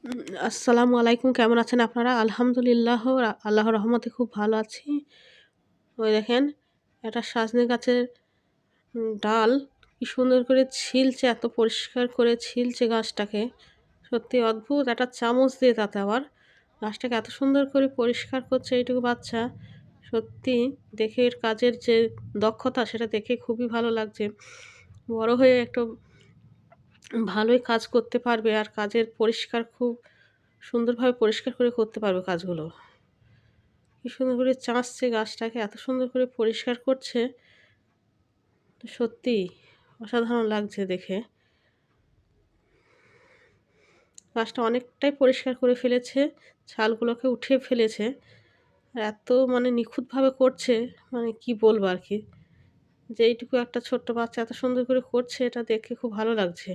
উম আসসালামু আলাইকুম। কেমন আছেন আপনারা? আলহামদুলিল্লাহ আল্লাহর রহমতে খুব ভালো আছি। ওই দেখেন একটা সজনে গাছের ডাল কি সুন্দর করে ছিলছে, এত পরিষ্কার করে ছিলছে গাছটাকে। সত্যি অদ্ভুত একটা চামচ দিয়ে তাতে আবার গাছটাকে এত সুন্দর করে পরিষ্কার করছে এইটুকু বাচ্চা। সত্যি দেখে এর কাজের যে দক্ষতা সেটা দেখে খুবই ভালো লাগছে। বড় হয়ে একটা ভালোই কাজ করতে পারবে আর কাজের পরিষ্কার খুব সুন্দরভাবে পরিষ্কার করে করতে পারবে কাজগুলো। কি সুন্দর করে চাঁচছে গাছটাকে, এত সুন্দর করে পরিষ্কার করছে। সত্যিই অসাধারণ লাগছে দেখে। গাছটা অনেকটাই পরিষ্কার করে ফেলেছে, ছালগুলোকে উঠিয়ে ফেলেছে। আর এত নিখুঁতভাবে করছে, কি বলবো আরকি। যে এইটুকু একটা ছোট্ট বাচ্চা এত সুন্দর করে করছে এটা দেখে খুব ভালো লাগছে।